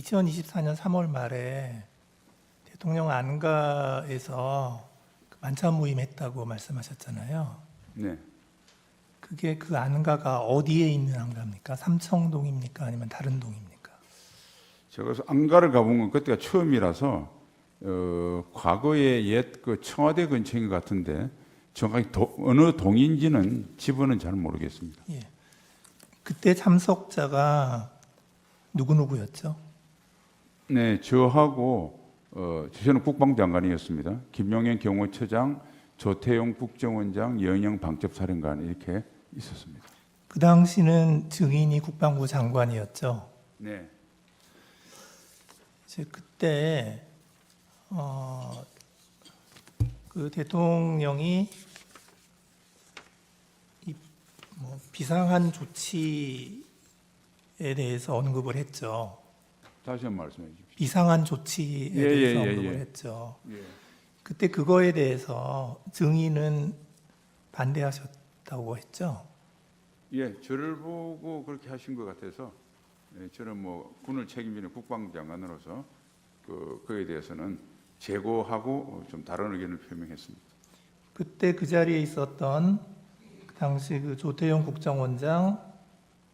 2024년 3월 말에 대통령 안가에서 만찬 모임 했다고 말씀하셨잖아요. 네. 그게 그 안가가 어디에 있는 안가입니까? 삼청동입니까? 아니면 다른 동입니까? 제가 안가를 가본 건 그때가 처음이라서 과거에 옛 그 청와대 근처인 것 같은데 정확히 어느 동인지는 집은 잘 모르겠습니다. 예. 그때 참석자가 누구였죠? 네, 저하고 저는 국방장관이었습니다. 김용현 경호처장, 조태용 국정원장, 여인영 방첩사령관 이렇게 있었습니다. 그 당시는 증인이 국방부 장관이었죠. 네. 이제 그때 그 대통령이 비상한 조치에 대해서 언급을 했죠. 다시 한 번 말씀해 주십시오. 비상한 조치에 대해서 언급을 했죠. 예. 그때 그거에 대해서 증인은 반대하셨다고 했죠. 예, 저를 보고 그렇게 하신 것 같아서 저는 뭐 군을 책임지는 국방장관으로서 그에 대해서는 제고하고 좀 다른 의견을 표명했습니다. 그때 그 자리에 있었던 그 당시 그 조태용 국정원장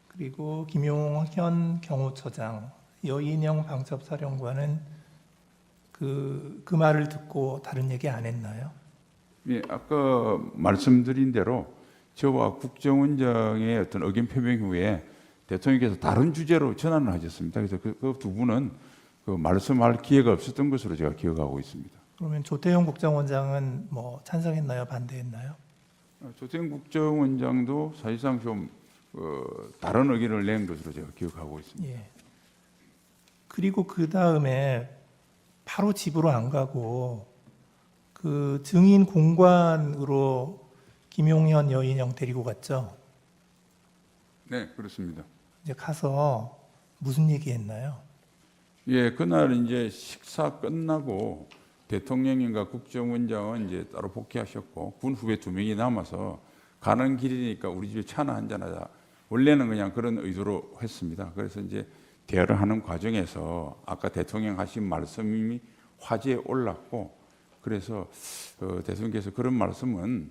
그리고 김용현 경호처장, 여인영 방첩사령관은 그 말을 듣고 다른 얘기 안 했나요? 예, 아까 말씀드린 대로 저와 국정원장의 어떤 의견 표명 후에 대통령께서 다른 주제로 전환을 하셨습니다. 그래서 그 두 분은 그 말씀할 기회가 없었던 것으로 제가 기억하고 있습니다. 그러면 조태용 국정원장은 뭐 찬성했나요? 반대했나요? 조태용 국정원장도 사실상 좀 다른 의견을 낸 것으로 제가 기억하고 있습니다. 예. 그리고 그 다음에 바로 집으로 안 가고 그 증인 공관으로 김용현 여인영 데리고 갔죠. 네, 그렇습니다. 이제 가서 무슨 얘기했나요? 예, 그날 이제 식사 끝나고 대통령님과 국정원장은 이제 따로 복귀하셨고 군 후배 2명이 남아서 가는 길이니까 우리 집에 차나 한잔하자. 원래는 그냥 그런 의도로 했습니다. 그래서 이제 대화를 하는 과정에서 아까 대통령 하신 말씀이 화제에 올랐고 그래서 대통령께서 그런 말씀은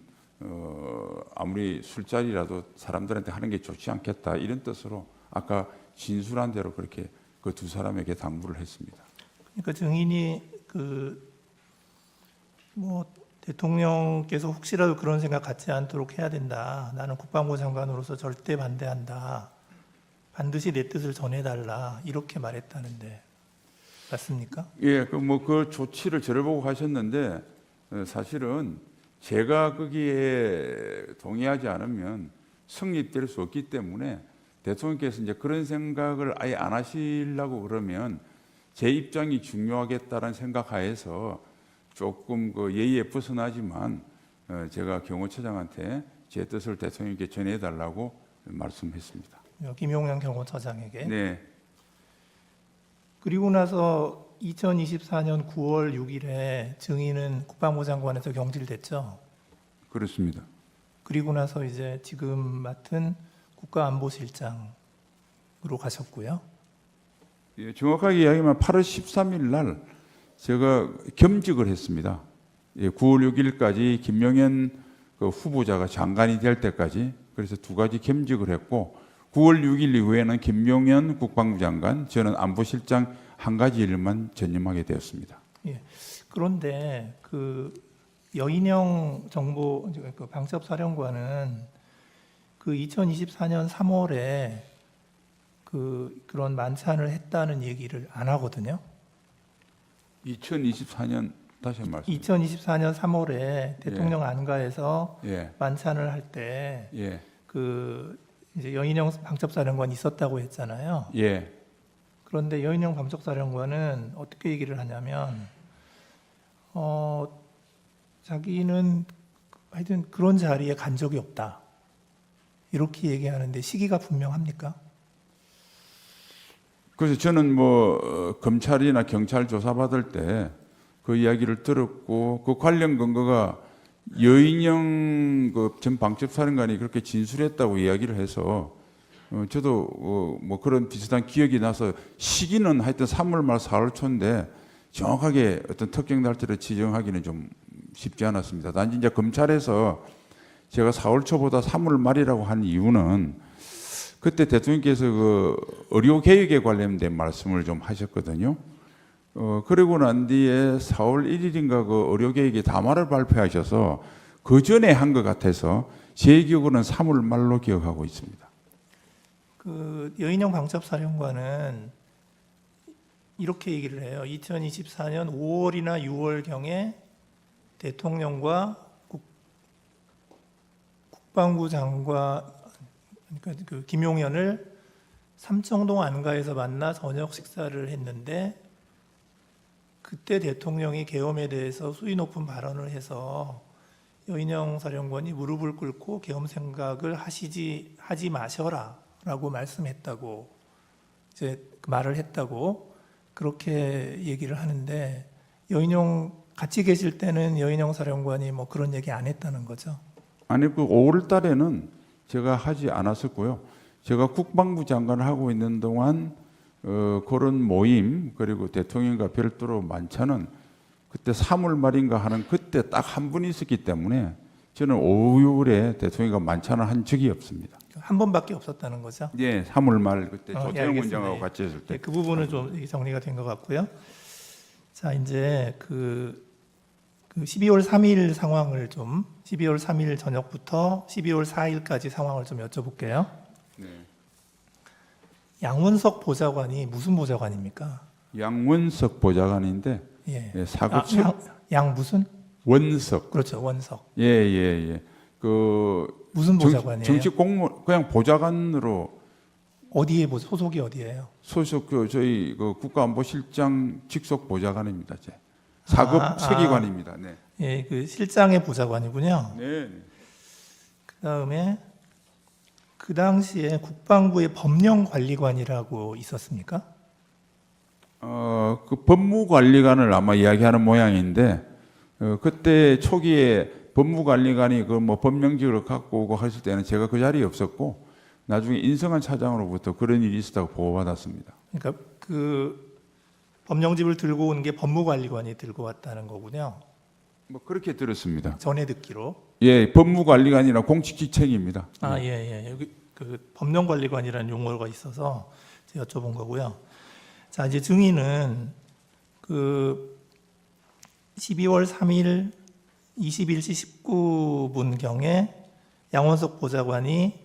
아무리 술자리라도 사람들한테 하는 게 좋지 않겠다 이런 뜻으로 아까 진술한 대로 그렇게 그 두 사람에게 당부를 했습니다. 그러니까 증인이 대통령께서 혹시라도 그런 생각 갖지 않도록 해야 된다. 나는 국방부 장관으로서 절대 반대한다. 반드시 내 뜻을 전해달라. 이렇게 말했다는데 맞습니까? 예, 그 조치를 저를 보고 하셨는데 사실은 제가 거기에 동의하지 않으면 성립될 수 없기 때문에 대통령께서 이제 그런 생각을 아예 안 하시려고 그러면 제 입장이 중요하겠다는 생각하에서 조금 그 예의에 벗어나지만 제가 경호처장한테 제 뜻을 대통령께 전해달라고 말씀했습니다. 김용현 경호처장에게. 네. 그리고 나서 2024년 9월 6일에 증인은 국방부 장관에서 경질됐죠. 그렇습니다. 그리고 나서 이제 지금 맡은 국가안보실장으로 가셨고요. 예, 정확하게 이야기하면 8월 13일 날 제가 겸직을 했습니다. 예, 9월 6일까지 김용현 그 후보자가 장관이 될 때까지 그래서 2가지 겸직을 했고 9월 6일 이후에는 김용현 국방부 장관, 저는 안보실장 1가지 일만 전념하게 되었습니다. 예. 그런데 그 여인영 정보 그 방첩사령관은 그 2024년 3월에 그런 만찬을 했다는 얘기를 안 하거든요. 2024년 다시 한 말씀. 2024년 3월에 대통령 안가에서 예. 만찬을 할 때 예. 그 이제 여인영 방첩사령관이 있었다고 했잖아요. 예. 그런데 여인영 방첩사령관은 어떻게 얘기를 하냐면 자기는 하여튼 그런 자리에 간 적이 없다. 이렇게 얘기하는데 시기가 분명합니까? 그래서 저는 검찰이나 경찰 조사받을 때 그 이야기를 들었고 그 관련 근거가 여인영 전 방첩사령관이 그렇게 진술했다고 이야기를 해서 저도 뭐 그런 비슷한 기억이 나서 시기는 하여튼 3월 말 4월 초인데 정확하게 어떤 특정 날짜를 지정하기는 좀 쉽지 않았습니다. 단지 이제 검찰에서 제가 4월 초보다 3월 말이라고 한 이유는 그때 대통령께서 그 의료 개혁에 관련된 말씀을 좀 하셨거든요. 그리고 난 뒤에 4월 1일인가 그 의료 개혁의 담화를 발표하셔서 그 전에 한 것 같아서 제 기억으로는 3월 말로 기억하고 있습니다. 그 여인영 방첩사령관은 이렇게 얘기를 해요. 2024년 5월이나 6월경에 대통령과 국방부 장관 그러니까 그 김용현을 삼청동 안가에서 만나 저녁 식사를 했는데 그때 대통령이 계엄에 대해서 수위 높은 발언을 해서 여인영 사령관이 무릎을 꿇고 계엄 생각을 하지 마셔라라고 말씀했다고 이제 그 말을 했다고 그렇게 얘기를 하는데 여인영 같이 계실 때는 여인영 사령관이 뭐 그런 얘기 안 했다는 거죠. 아니 그 5월 달에는 제가 하지 않았었고요. 제가 국방부 장관을 하고 있는 동안 그런 모임 그리고 대통령과 별도로 만찬은 그때 3월 말인가 하는 그때 딱 한 분 있었기 때문에 저는 5월에 대통령과 만찬을 한 적이 없습니다. 한 번밖에 없었다는 거죠. 예, 3월 말 그때 예, 조태영 알겠습니다. 원장하고 같이 했을 때. 예, 그 부분은 좀 정리가 된 것 같고요. 자, 이제 그 12월 3일 상황을 좀 12월 3일 저녁부터 12월 4일까지 상황을 좀 여쭤볼게요. 네. 양원석 보좌관이 무슨 보좌관입니까? 양원석 보좌관인데 예. 예, 사고처 양 무슨? 원석. 그렇죠. 원석. 예, 예, 예. 그 무슨 보좌관이에요? 정식 공무원 그냥 보좌관으로 어디에 소속이 어디예요? 소속 저희 그 국가안보실장 직속 보좌관입니다. 제 사급 세기관입니다. 네. 예, 그 실장의 보좌관이군요. 네. 그다음에 그 당시에 국방부의 법령관리관이라고 있었습니까? 그 법무관리관을 아마 이야기하는 모양인데 그때 초기에 법무관리관이 그 뭐 법령직을 갖고 오고 했을 때는 제가 그 자리에 없었고 나중에 인성한 차장으로부터 그런 일이 있었다고 보고받았습니다. 그러니까 그 법령집을 들고 오는 게 법무관리관이 들고 왔다는 거군요. 뭐 그렇게 들었습니다. 전에 듣기로. 예, 법무관리관이나 공직기책입니다. 아, 예, 예. 여기 그 법령관리관이라는 용어가 있어서 제가 여쭤본 거고요. 자, 이제 증인은 그 12월 3일 21시 19분경에 양원석 보좌관이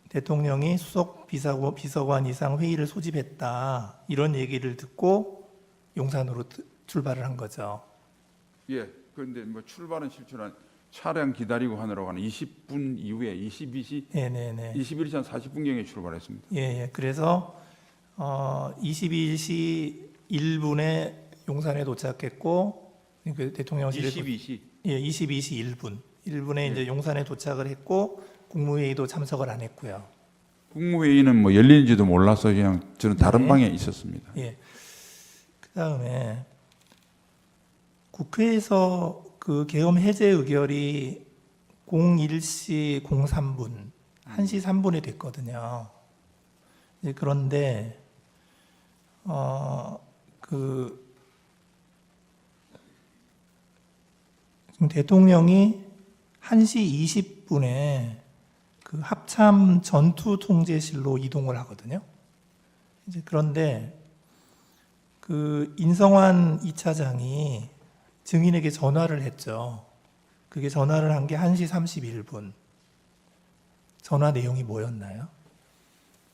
대통령이 수석 비서관 이상 회의를 소집했다 이런 얘기를 듣고 용산으로 출발을 한 거죠. 예, 그런데 뭐 출발은 실추한 차량 기다리고 하느라고 하는 20분 이후에 22시, 네네네. 21시 한 40분경에 출발했습니다. 예, 예. 그래서 22시 1분에 용산에 도착했고 그 대통령실에 22시. 예, 22시 1분에 이제 용산에 도착을 했고 국무회의도 참석을 안 했고요. 국무회의는 뭐 열리는지도 몰라서 그냥 저는 다른 네. 방에 있었습니다. 예. 그다음에 국회에서 그 계엄 해제 의결이 01시 03분 1시 3분이 됐거든요. 이제 그런데 지금 대통령이 1시 20분에 그 합참 전투 통제실로 이동을 하거든요. 이제 그런데 그 인성환 2차장이 증인에게 전화를 했죠. 그게 전화를 한 게 1시 31분. 전화 내용이 뭐였나요?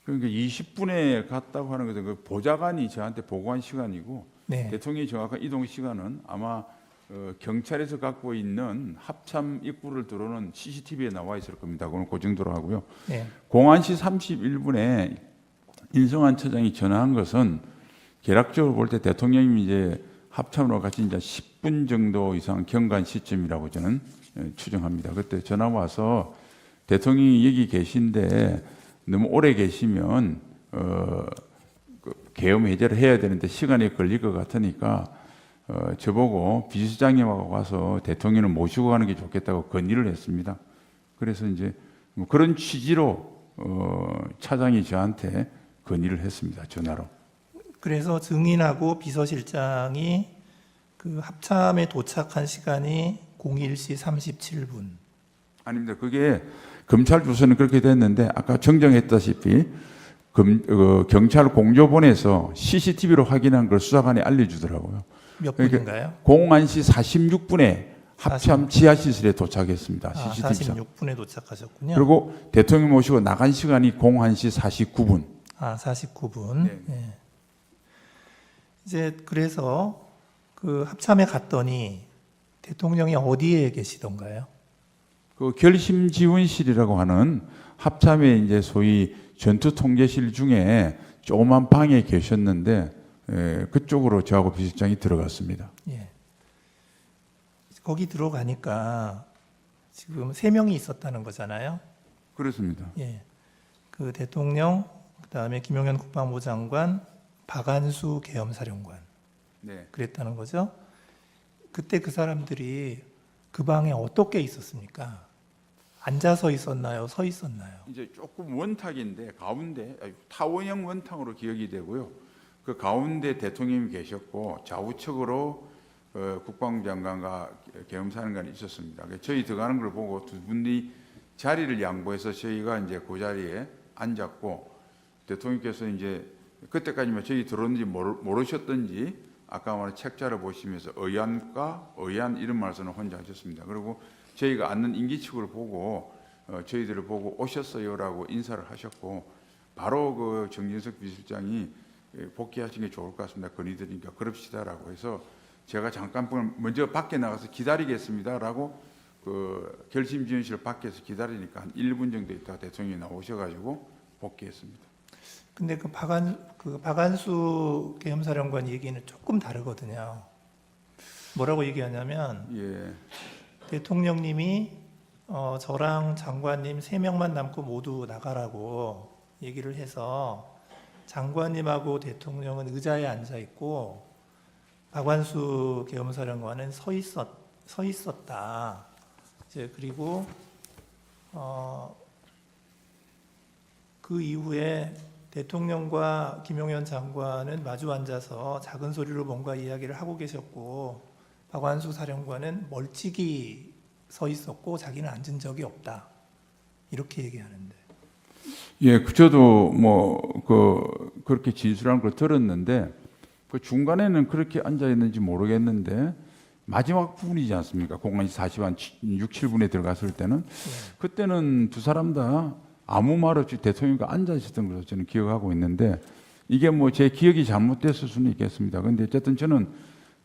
그러니까 20분에 갔다고 하는 것은 그 보좌관이 저한테 보고한 시간이고 네. 대통령이 정확한 이동 시간은 아마 경찰에서 갖고 있는 합참 입구를 들어오는 CCTV에 나와 있을 겁니다. 그건 그 정도로 하고요. 네. 01시 31분에 인성환 처장이 전화한 것은 개략적으로 볼 때 대통령이 이제 합참으로 같이 이제 10분 정도 이상 경관 시점이라고 저는 추정합니다. 그때 전화 와서 대통령이 여기 계신데 너무 오래 계시면 계엄 해제를 해야 되는데 시간이 걸릴 것 같으니까 저보고 비서장님하고 와서 대통령을 모시고 가는 게 좋겠다고 건의를 했습니다. 그래서 이제 뭐 그런 취지로 차장이 저한테 건의를 했습니다. 전화로. 그래서 증인하고 비서실장이 그 합참에 도착한 시간이 01시 37분. 아닙니다. 그게 검찰 조서는 그렇게 됐는데 아까 정정했다시피 경찰 공조본에서 CCTV로 확인한 걸 수사관이 알려주더라고요. 몇 그러니까 분인가요? 01시 46분에 합참 지하시설에 도착했습니다. 아, CCTV상. 46분에 도착하셨군요. 그리고 대통령 모시고 나간 시간이 01시 49분. 아, 49분. 네. 예. 이제 그래서 그 합참에 갔더니 대통령이 어디에 계시던가요? 그 결심지원실이라고 하는 합참의 이제 소위 전투통제실 중에 조그만 방에 계셨는데 그쪽으로 저하고 비서실장이 들어갔습니다. 예. 거기 들어가니까 지금 3명이 있었다는 거잖아요. 그렇습니다. 예. 그 대통령, 그다음에 김용현 국방부 장관, 박안수 계엄사령관. 네. 그랬다는 거죠. 그때 그 사람들이 그 방에 어떻게 있었습니까? 앉아서 있었나요? 서 있었나요? 이제 조금 원탁인데 가운데 타원형 원탁으로 기억이 되고요. 그 가운데 대통령이 계셨고 좌우측으로 국방부 장관과 계엄사령관이 있었습니다. 저희 들어가는 걸 보고 두 분이 자리를 양보해서 저희가 이제 그 자리에 앉았고 대통령께서 이제 그때까지만 저희 들어오는지 모르셨던지 아까 말한 책자를 보시면서 의안 이런 말씀을 혼자 하셨습니다. 그리고 저희가 앉는 임기측을 보고 저희들을 보고 오셨어요라고 인사를 하셨고 바로 그 정진석 비서실장이 복귀하시는 게 좋을 것 같습니다. 건의드리니까 그럽시다라고 해서 제가 잠깐 먼저 밖에 나가서 기다리겠습니다라고 그 결심지원실 밖에서 기다리니까 한 1분 정도 있다가 대통령이 나오셔가지고 복귀했습니다. 근데 그 박안수 계엄사령관 얘기는 조금 다르거든요. 뭐라고 얘기하냐면 예, 대통령님이 저랑 장관님 3명만 남고 모두 나가라고 얘기를 해서 장관님하고 대통령은 의자에 앉아 있고 박완수 계엄사령관은 서 있었다. 이제 그리고 그 이후에 대통령과 김용현 장관은 마주 앉아서 작은 소리로 뭔가 이야기를 하고 계셨고 박완수 사령관은 멀찍이 서 있었고 자기는 앉은 적이 없다. 이렇게 얘기하는데. 예, 저도 그렇게 진술한 걸 들었는데 그 중간에는 그렇게 앉아 있는지 모르겠는데 마지막 부분이지 않습니까? 공간이 40한 6, 7분에 들어갔을 때는 그때는 두 사람 다 아무 말 없이 대통령과 앉아 있었던 것으로 저는 기억하고 있는데 이게 뭐 제 기억이 잘못됐을 수는 있겠습니다. 그런데 어쨌든 저는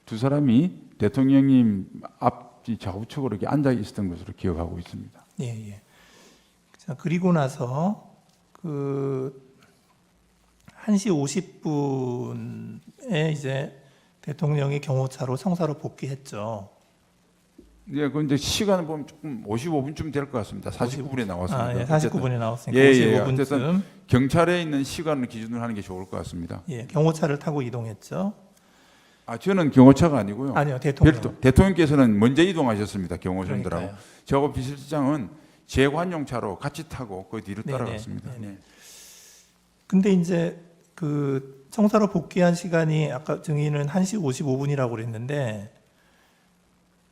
두 사람이 대통령님 앞뒤 좌우측으로 이렇게 앉아 있었던 것으로 기억하고 있습니다. 예, 예. 자, 그리고 나서 그 1시 50분에 이제 대통령이 경호차로 청사로 복귀했죠. 예, 그런데 시간을 보면 조금 55분쯤 될 것 같습니다. 49분에 나왔습니다. 아, 예, 49분에 나왔으니까 예, 55분쯤. 어쨌든 경찰에 있는 시간을 기준으로 하는 게 좋을 것 같습니다. 예, 경호차를 타고 이동했죠. 아, 저는 경호차가 아니고요. 아니요, 대통령. 별도, 대통령께서는 먼저 이동하셨습니다. 경호선들하고. 그러니까요. 저하고 비서실장은 재관용차로 같이 타고 그 뒤로 네네, 따라갔습니다. 네네. 네. 근데 이제 그 청사로 복귀한 시간이 아까 증인은 1시 55분이라고 그랬는데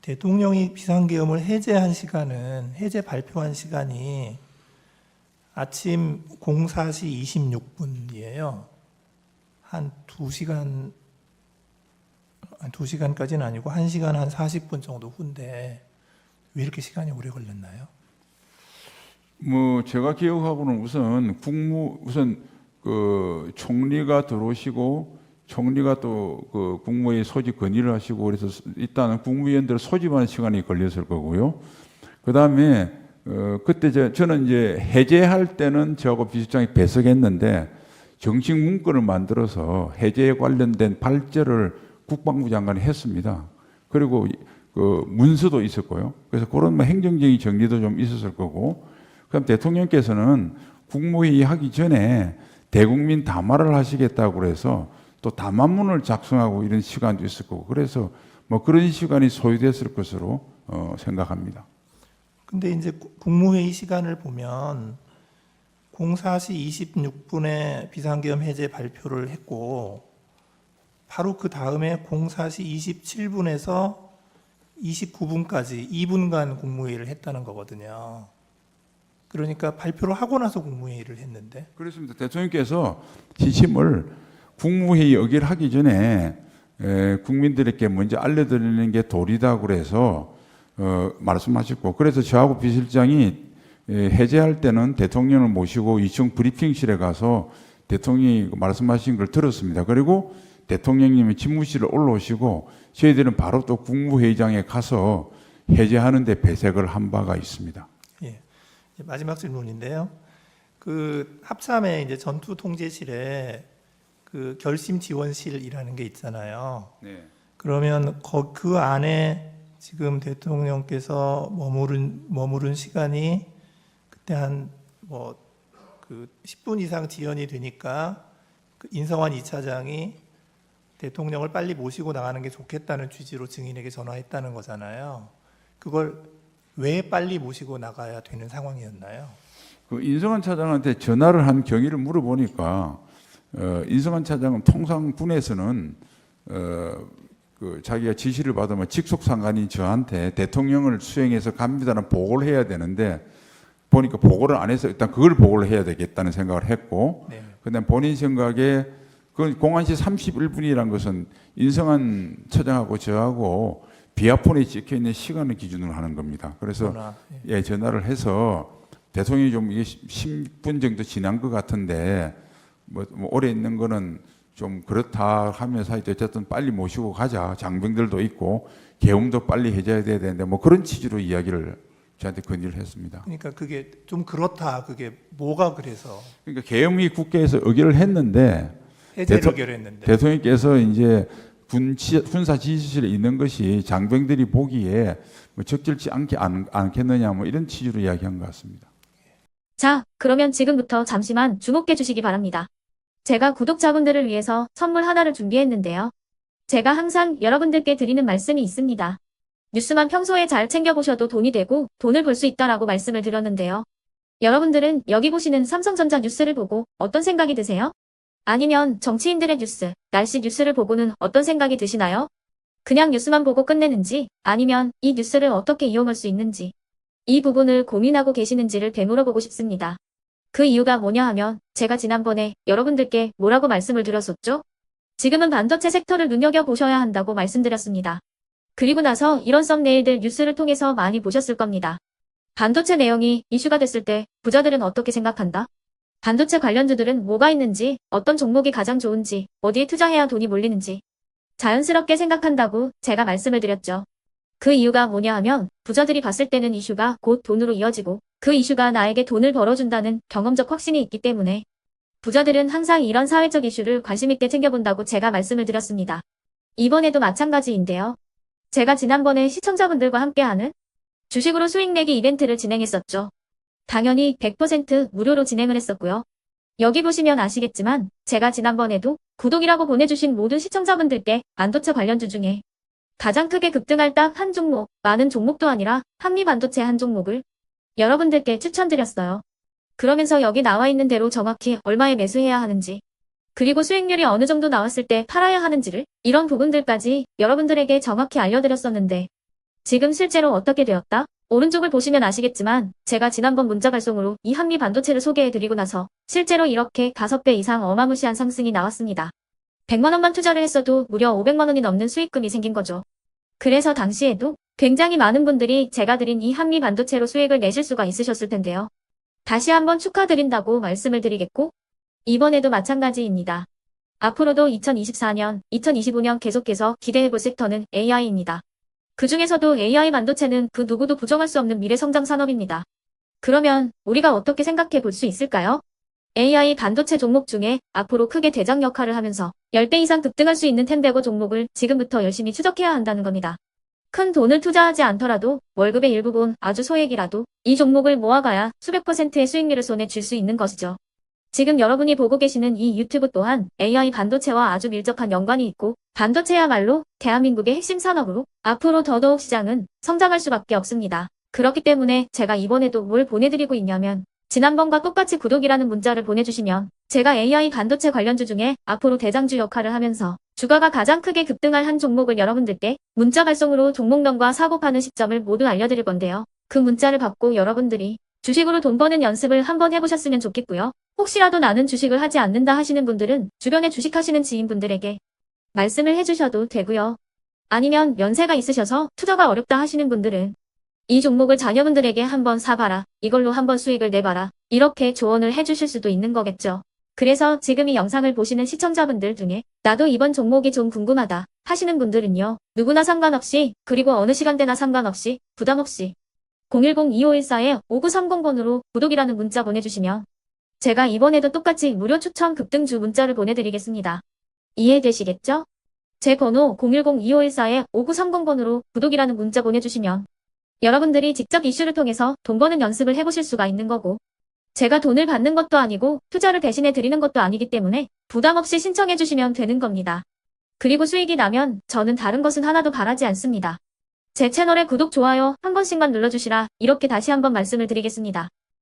대통령이 비상계엄을 해제 발표한 시간이 아침 04시 26분이에요. 한 2시간까지는 아니고 1시간 한 40분 정도 후인데 왜 이렇게 시간이 오래 걸렸나요? 뭐 제가 기억하고는 우선 그 총리가 들어오시고 총리가 또 그 국무회의 소집 건의를 하시고 그래서 일단은 국무위원들 소집하는 시간이 걸렸을 거고요. 그 다음에 그때 저는 이제 해제할 때는 저하고 비서실장이 배석했는데 정식 문건을 만들어서 해제에 관련된 발제를 국방부 장관이 했습니다. 그리고 그 문서도 있었고요. 그래서 그런 뭐 행정적인 정리도 좀 있었을 거고. 그럼 대통령께서는 국무회의 하기 전에 대국민 담화를 하시겠다고 그래서 또 담화문을 작성하고 이런 시간도 있을 거고 그래서 뭐 그런 시간이 소요됐을 것으로 생각합니다. 근데 이제 국무회의 시간을 보면 04시 26분에 비상계엄 해제 발표를 했고 바로 그 다음에 04시 27분에서 29분까지 2분간 국무회의를 했다는 거거든요. 그러니까 발표를 하고 나서 국무회의를 했는데. 그렇습니다. 대통령께서 지침을 국무회의 의결하기 전에 국민들에게 먼저 알려드리는 게 도리다 그래서 말씀하셨고, 그래서 저하고 비서실장이 해제할 때는 대통령을 모시고 2층 브리핑실에 가서 대통령이 말씀하신 걸 들었습니다. 그리고 대통령님이 집무실에 올라오시고 저희들은 바로 또 국무회의장에 가서 해제하는 데 배색을 한 바가 있습니다. 예. 마지막 질문인데요. 그 합참의 이제 전투통제실에 그 결심지원실이라는 게 있잖아요. 네. 그러면 그 안에 지금 대통령께서 머무른 시간이 그때 한 그 10분 이상 지연이 되니까 그 인성환 2차장이 대통령을 빨리 모시고 나가는 게 좋겠다는 취지로 증인에게 전화했다는 거잖아요. 그걸 왜 빨리 모시고 나가야 되는 상황이었나요? 그 인성환 차장한테 전화를 한 경위를 물어보니까 인성환 차장은 통상 군에서는 그 자기가 지시를 받으면 직속 상관인 저한테 대통령을 수행해서 갑니다는 보고를 해야 되는데 보니까 보고를 안 해서 일단 그걸 보고를 해야 되겠다는 생각을 했고, 네. 그다음 본인 생각에 그 01시 31분이란 것은 인성환 차장하고 저하고 비아폰에 찍혀 있는 시간을 기준으로 하는 겁니다. 그래서 예, 전화를 해서 대통령이 좀 이게 10분 정도 지난 것 같은데 뭐 오래 있는 거는 좀 그렇다 하면서 하여튼 어쨌든 빨리 모시고 가자. 장병들도 있고 계엄도 빨리 해줘야 되는데 뭐 그런 취지로 이야기를 저한테 건의를 했습니다. 그러니까 그게 좀 그렇다. 그게 뭐가 그래서? 그러니까 계엄이 국회에서 의결을 했는데 해제를 의결했는데 대통령께서 이제 군사 지휘실에 있는 것이 장병들이 보기에 뭐 적절치 않겠느냐 뭐 이런 취지로 이야기한 것 같습니다. 자, 그러면 지금부터 잠시만 주목해 주시기 바랍니다. 제가 구독자분들을 위해서 선물 하나를 준비했는데요. 제가 항상 여러분들께 드리는 말씀이 있습니다. 뉴스만 평소에 잘 챙겨보셔도 돈이 되고 돈을 벌 수 있다라고 말씀을 드렸는데요. 여러분들은 여기 보시는 삼성전자 뉴스를 보고 어떤 생각이 드세요? 아니면 정치인들의 뉴스, 날씨 뉴스를 보고는 어떤 생각이 드시나요? 그냥 뉴스만 보고 끝내는지 아니면 이 뉴스를 어떻게 이용할 수 있는지 이 부분을 고민하고 계시는지를 되물어보고 싶습니다. 그 이유가 뭐냐 하면 제가 지난번에 여러분들께 뭐라고 말씀을 드렸었죠? 지금은 반도체 섹터를 눈여겨보셔야 한다고 말씀드렸습니다. 그리고 나서 이런 썸네일들 뉴스를 통해서 많이 보셨을 겁니다. 반도체 내용이 이슈가 됐을 때 부자들은 어떻게 생각한다? 반도체 관련주들은 뭐가 있는지, 어떤 종목이 가장 좋은지, 어디에 투자해야 돈이 몰리는지 자연스럽게 생각한다고 제가 말씀을 드렸죠. 그 이유가 뭐냐 하면 부자들이 봤을 때는 이슈가 곧 돈으로 이어지고 그 이슈가 나에게 돈을 벌어준다는 경험적 확신이 있기 때문에 부자들은 항상 이런 사회적 이슈를 관심 있게 챙겨본다고 제가 말씀을 드렸습니다. 이번에도 마찬가지인데요. 제가 지난번에 시청자분들과 함께하는 주식으로 수익 내기 이벤트를 진행했었죠. 당연히 100% 무료로 진행을 했었고요. 여기 보시면 아시겠지만 제가 지난번에도 구독이라고 보내주신 모든 시청자분들께 반도체 관련주 중에 가장 크게 급등할 딱 한 종목, 많은 종목도 아니라 한미반도체 한 종목을 여러분들께 추천드렸어요. 그러면서 여기 나와 있는 대로 정확히 얼마에 매수해야 하는지, 그리고 수익률이 어느 정도 나왔을 때 팔아야 하는지를 이런 부분들까지 여러분들에게 정확히 알려드렸었는데 지금 실제로 어떻게 되었다? 오른쪽을 보시면 아시겠지만 제가 지난번 문자 발송으로 이 한미반도체를 소개해드리고 나서 실제로 이렇게 5배 이상 어마무시한 상승이 나왔습니다. 100만 원만 투자를 했어도 무려 500만 원이 넘는 수익금이 생긴 거죠. 그래서 당시에도 굉장히 많은 분들이 제가 드린 이 한미반도체로 수익을 내실 수가 있으셨을 텐데요. 다시 한번 축하드린다고 말씀을 드리겠고 이번에도 마찬가지입니다. 앞으로도 2024년, 2025년 계속해서 기대해볼 섹터는 AI입니다. 그 중에서도 AI 반도체는 그 누구도 부정할 수 없는 미래 성장 산업입니다. 그러면 우리가 어떻게 생각해 볼 수 있을까요? AI 반도체 종목 중에 앞으로 크게 대장 역할을 하면서 10배 이상 급등할 수 있는 텐베거 종목을 지금부터 열심히 추적해야 한다는 겁니다. 큰 돈을 투자하지 않더라도 월급의 일부분 아주 소액이라도 이 종목을 모아가야 수백 %의 수익률을 손에 쥘 수 있는 것이죠. 지금 여러분이 보고 계시는 이 유튜브 또한 AI 반도체와 아주 밀접한 연관이 있고 반도체야말로 대한민국의 핵심 산업으로 앞으로 더더욱 시장은 성장할 수밖에 없습니다. 그렇기 때문에 제가 이번에도 뭘 보내드리고 있냐면 지난번과 똑같이 구독이라는 문자를 보내주시면 제가 AI 반도체 관련주 중에 앞으로 대장주 역할을 하면서 주가가 가장 크게 급등할 한 종목을 여러분들께 문자 발송으로 종목명과 사고 파는 시점을 모두 알려드릴 건데요. 그 문자를 받고 여러분들이 주식으로 돈 버는 연습을 한번 해보셨으면 좋겠고요. 혹시라도 나는 주식을 하지 않는다 하시는 분들은 주변에 주식하시는 지인분들에게 말씀을 해주셔도 되고요. 아니면 연세가 있으셔서 투자가 어렵다 하시는 분들은 이 종목을 자녀분들에게 한번 사봐라. 이걸로 한번 수익을 내봐라. 이렇게 조언을 해주실 수도 있는 거겠죠. 그래서 지금 이 영상을 보시는 시청자분들 중에 나도 이번 종목이 좀 궁금하다 하시는 분들은요. 누구나 상관없이 그리고 어느 시간대나 상관없이 부담 없이 010-2514-5930번으로 구독이라는 문자 보내주시면 제가 이번에도 똑같이 무료 추천 급등주 문자를 보내드리겠습니다. 이해되시겠죠? 제 번호 010-2514-5930번으로 구독이라는 문자 보내주시면 여러분들이 직접 이슈를 통해서 돈 버는 연습을 해보실 수가 있는 거고 제가 돈을 받는 것도 아니고 투자를 대신해 드리는 것도 아니기 때문에 부담 없이 신청해 주시면 되는 겁니다. 그리고 수익이 나면 저는 다른 것은 하나도 바라지 않습니다. 제 채널에 구독, 좋아요 한 번씩만 눌러주시라 이렇게 다시 한번 말씀을 드리겠습니다.